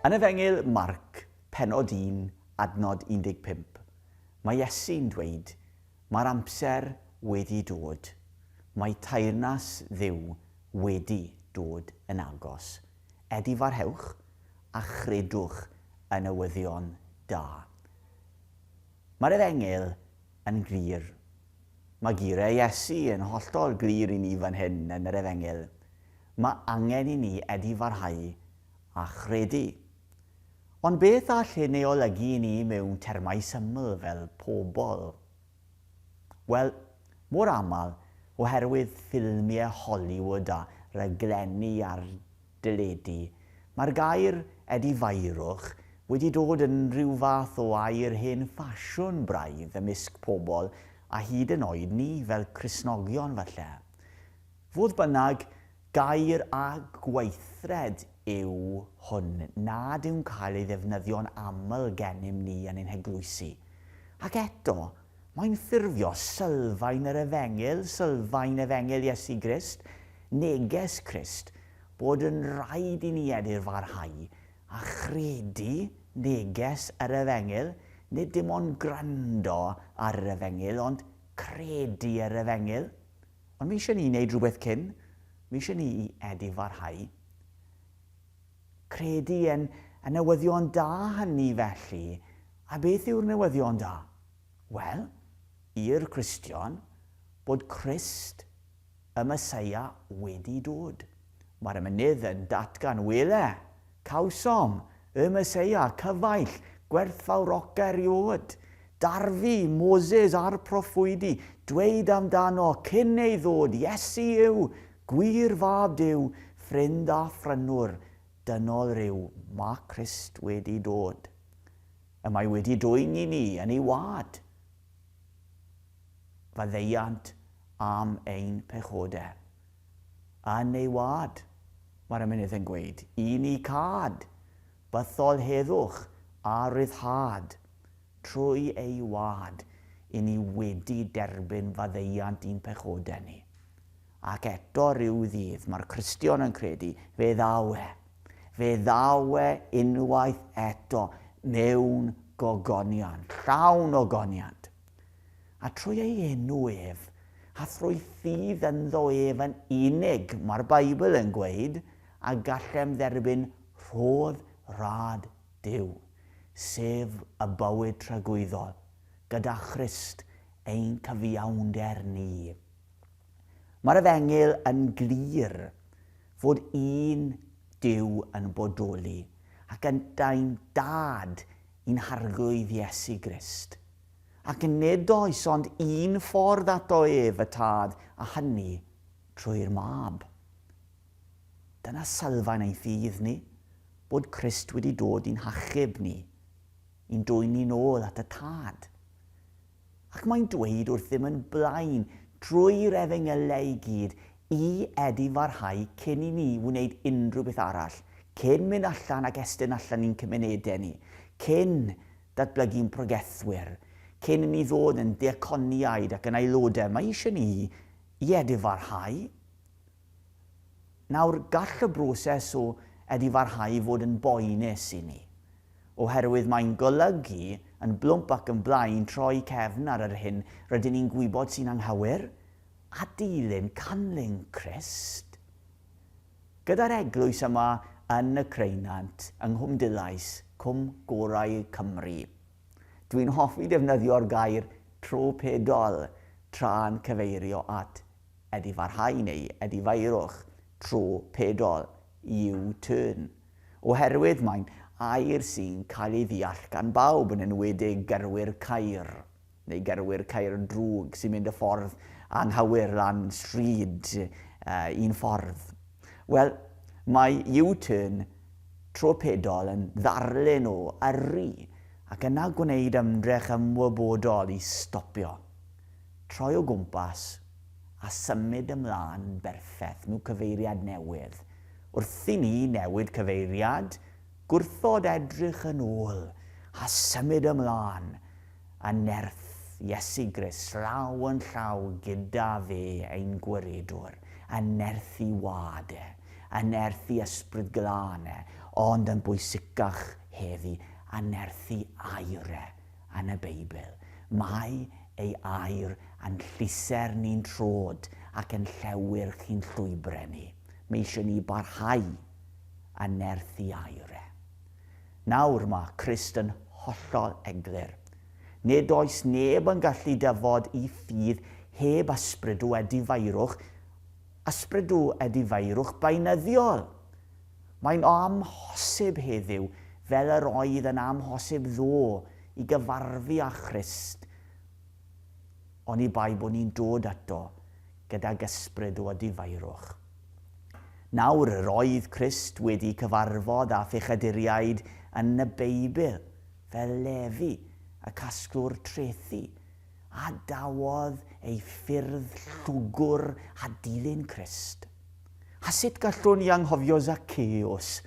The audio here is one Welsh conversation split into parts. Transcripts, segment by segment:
Yn Efengyl Marc, pennod 1, adnod 15, mae Iesu'n dweud, mae'r amser wedi dod. Mae teyrnas Dduw wedi dod yn agos. Edifarhewch a chredwch yn newyddion da. Mae'r Efengyl yn glir. Mae geiriau Iesu yn hollol glir i ni fan hyn yn yr Efengyl. Mae angen i ni edifarhau a chredu. Ond beth all hyn ei olygu i ni mewn termau syml fel pobl? Wel, mor aml oherwydd ffilmiau Hollywood a raglenni ar dyledu, mae'r gair Edifarhewch wedi dod yn rhyw fath o air hen ffasiwn braidd ymysg pobl a hyd yn oed ni fel Cristnogion falle. Fodd bynnag, gair a gweithred yw hwn nad yw'n cael ei ddefnyddio'n aml gennym ni yn ein heglwysi. Ac eto, mae'n ffurfio sylfaen yr Efengyl, sylfaen Efengyl Iesu Grist, neges Crist, bod yn rhaid i ni edifarhau a chredu neges yr Efengyl, nid dim ond gwrando ar yr Efengyl, ond credu yr Efengyl. Ond mi eisiau ni wneud rhywbeth cyn, mi eisiau ni edifarhau. Credu yn newyddion da hynny felly. A beth yw'r newyddion da? Wel, i'r Cristion, bod Crist, y Meseia, wedi dod. Mae'r mynydd yn datgan wele, cawsom, y Meseia, cyfaill, gwerthfawr roc eriod, darfu, Moses a'r proffwydi, dweud amdano, cyn ei ddod, Iesu yw, gwir fab Dduw, ffrind a ffrynwr, dynol ryw, mae Crist wedi dod. Y mae wedi dwyn i ni yn ei wad. Faddeuant am ein pechodau. Yn ei wad, mae'r mynydd yn gweud, i ni cad, bythol heddwch a ryddhad, trwy ei wad, i ni wedi derbyn faddeuant ein pechodau ni. Ac eto rhyw ddydd, mae'r Cristion yn credu, fe ddawe unwaith eto mewn gogoniant, llawn ogoniant. A trwy ei enw ef, a thrwy ffydd ynddo ef yn unig, mae'r Beibl yn gweud, a gallem dderbyn rhodd rad Dduw, sef y bywyd tragwyddol, gyda Christ ein cyfiawnder ni. Mae'r Efengyl yn glir fod un Dduw yn bodoli ac yn dain dad i'n harglwydd Iesu Grist. Ac nid oes ond un ffordd ato ef y tad a hynny trwy'r mab. Dyna sylfaen ein ffydd ni, bod Crist wedi dod i'n hachub ni, i'n dwyn ni nôl at y tad. Ac mae'n dweud wrth ddim yn blaen drwy'r Efengylau i gyd i edifarhau cyn i ni wneud unrhyw beth arall, cyn mynd allan ac estyn allan i'n cymunedau ni, cyn datblygu'n pregethwyr, cyn i ni ddod yn diaconiaid ac yn aelodau, mae eisiau ni i edifarhau. Nawr, gall y broses o edifarhau fod yn boenus i ni, oherwydd mae'n golygu yn blwmp ac yn blaen troi cefn ar yr hyn rydyn ni'n gwybod sy'n anghywir, a dilyn canlyn Crist. Gyda'r eglwys yma yn y Creinant yng Nghwm Dilais, Cwm Gorau Cymru. Dwi'n hoffi defnyddio'r gair Tro Pedol tra'n cyfeirio at edifarhau neu Edifarhewch, Tro Pedol, U-turn. Oherwydd mae'n air sy'n cael ei ddeall gan bawb yn enwedig gyrwyr cair, neu gyrwyr cair drwg sy'n mynd y ffordd anghywir lan stryd un ffordd. Wel, mae U-turn Tro Pedol yn ddarlun o yrru ac yna gwneud ymdrech ymwybodol i stopio, troi o gwmpas a symud ymlaen berffaith mewn cyfeiriad newydd. Wrth i ni newid cyfeiriad, gwrthod edrych yn ôl a symud ymlaen a nerth Iesu Grist llaw yn llaw gyda fe ein gwiredwr, a nerthu wadau, a nerthu ysbryd glane, ond yn bwysicach heddi anerthu airau yn y Beibl. Mae ei air yn lluser ni'n trod ac yn llewyrch i'n llwybrau ni. Mae eisiau ni barhau anerthu airau. Nawr mae Crist yn hollol eglur. Nid oes neb yn gallu dyfod i ffydd heb ysbryd o Edifarhewch, ysbryd o Edifarhewch beunyddiol. Mae'n amhosib heddiw, fel yr oedd yn amhosib ddo i gyfarfu â Christ, ond i bai bod ni'n dod ato gydag ysbryd o Edifarhewch. Nawr yr oedd Christ wedi cyfarfod â phechaduriaid yn y Beibl, fel Lefi, y casglwr trethi, a dawodd ei ffyrdd llwgwr a dilyn Christ. A sut gallwn ni anghofio Zacchaeus,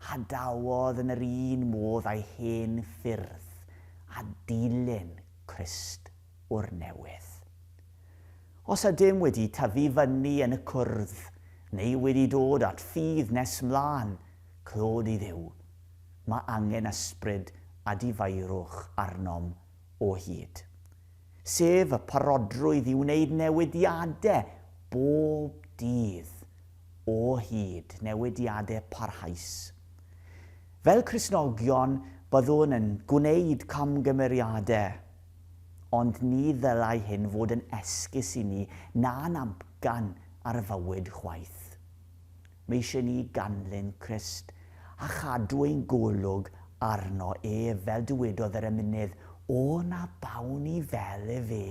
a dawodd yn yr un modd a'i hen ffyrdd a dilyn Christ o'r newydd. Os ydym wedi tyfu fyny yn y cwrdd, neu wedi dod at ffydd nes mlaen, clod i Dduw, mae angen ysbryd Edifarhewch arnom o hyd. Sef y parodrwydd i wneud newidiadau bob dydd o hyd, newidiadau parhaus. Fel Cristnogion, byddwn yn gwneud camgymeriadau, ond ni ddylai hyn fod yn esgus i ni na'n amgan ar fywyd chwaith. Mae eisiau ni ganlyn Crist a chadw ein golwg arno fel dywedodd yr emynydd, o na bawn i fel e fe.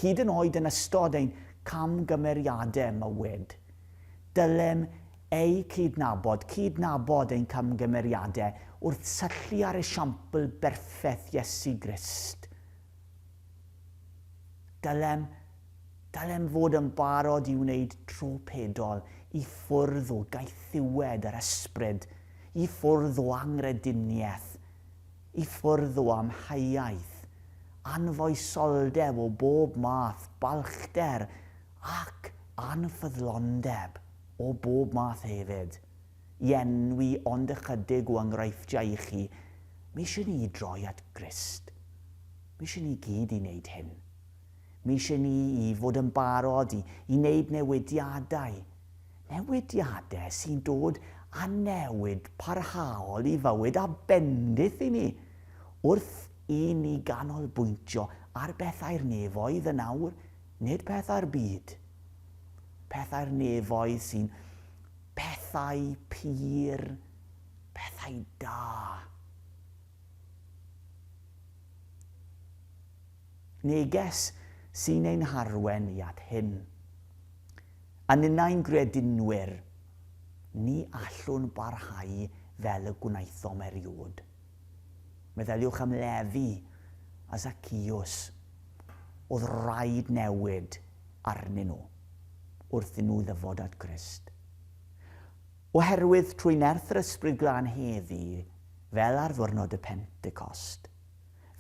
Hyd yn oed yn ystod ein camgymeriadau mywyd, dylem ei cydnabod ein camgymeriadau wrth syllu ar esiampl berffeth Iesu Grist. Dylem fod yn barod i wneud tro pedol i ffwrdd o gaethiwed yr ysbryd, i ffwrdd o angrediniaeth, i ffwrdd o amheuaeth, anfoesoldeb o bob math, balchder ac anffyddlondeb o bob math hefyd. I enwi ond ychydig o enghreifftiau i chi, mae eisiau ni droi at Grist. Mae eisiau ni gyd i wneud hyn. Mae eisiau ni i fod yn barod i wneud newidiadau. Newidiadau sy'n dod a newid parhaol i fywyd a bendith i ni, wrth i ni ganolbwyntio ar bethau'r nefoedd yn awr, nid pethau'r byd. Pethau'r nefoedd sy'n bethau pur, bethau da. Neges sy'n ein harwen i at hyn. Yn unau'n gredinwyr, ni allwn barhau fel y gwnaethom eriod. Meddyliwch am Lefi a Zacchaeus, oedd rhaid newid arnyn nhw wrth i nhw ddyfod at Grist. Oherwydd trwy nerth yr ysbryd glân heddi, fel ar ddiwrnod y Pentecost,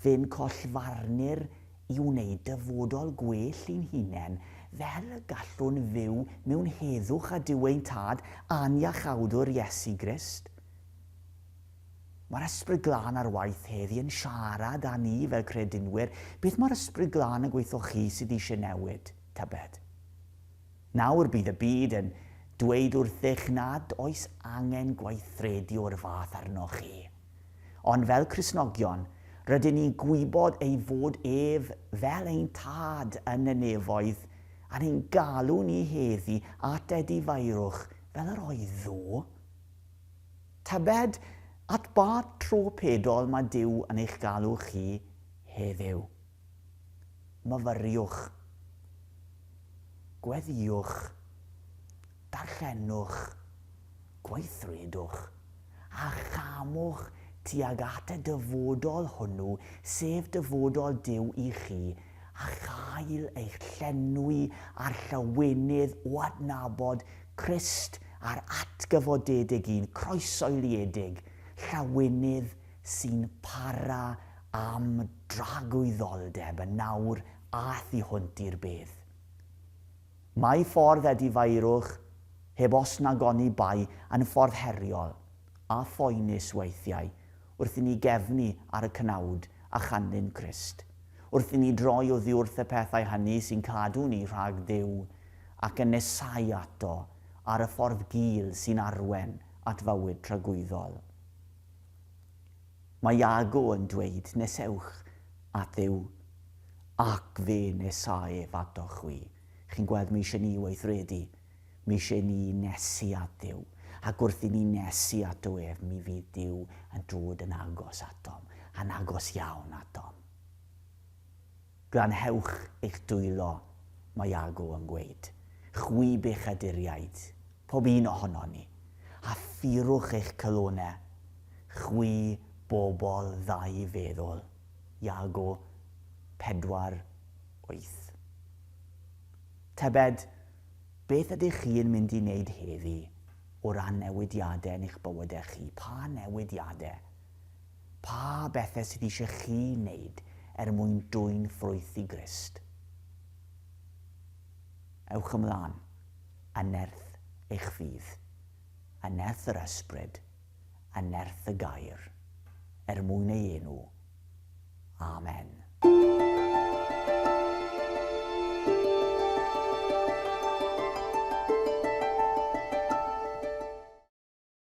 fe'n collfarnir i wneud dyfodol gwell i'n hunain fel y gallwn fyw mewn heddwch a Duw ein tad aniachawdwr Iesu Grist. Mae'r ysbryd glân ar waith heddi yn siarad â ni fel credinwyr beth mae'r ysbryd glân yn gweithio chi sydd eisiau newid, tybed. Nawr bydd y byd yn dweud wrthych nad oes angen gweithredu o'r fath arno chi. Ond fel Cristnogion, rydyn ni'n gwybod ei fod ef fel ein tad yn y nefoedd a ni'n galw ni heddi at Edifarhewch fel yr oedd ddo. Tybed at ba tro pedol mae Duw yn eich galw chi heddiw. Myfyriwch, gweddiwch, darllenwch, gweithredwch a chamwch tuag at y dyfodol hwnnw, sef dyfodol Duw i chi, a chael eich llenwi ar llawenydd o adnabod Crist a'r atgyfodedig un croesoeliedig, llawenydd sy'n para am dragwyddoldeb yn nawr a thu hwnt i'r bedd. Mae ffordd Edifarhewch, heb os nag oni bai, yn ffordd heriol, a phoenus weithiau wrth i ni gefnu ar y cynawd a chanlyn Crist, wrth i ni droi oddi wrth y pethau hynny sy'n cadw ni rhag Dduw ac yn nesau ato ar y ffordd gul sy'n arwain at fywyd tragwyddol. Mae Iago yn dweud nesewch at Dduw ac fe nesaf atoch chwi. Chi'n gweld mi eisiau ni weithredu, mi eisiau ni nesu at Dduw, ac wrth i ni nesu ato ef, mi fydd Dduw yn dod yn agos atom, yn agos iawn atom. Glanhewch eich dwylo, mae Iago yn gweud. Chwib eich aduriaid, pob un ohono ni, a ffurwch eich cylonau, chwi bobl ddau feddwl. Iago 4:8. Tybed, beth ydych chi'n mynd i wneud heddi o ran newidiadau yn eich bywydau chi? Pa newidiadau? Pa bethau sydd eisiau chi wneud mwyn dwyn ffrwyth i Grist? Ewch ymlaen, a nerth eich ffydd, a nerth yr ysbryd, a nerth y gair, mwyn ei enw. Amen.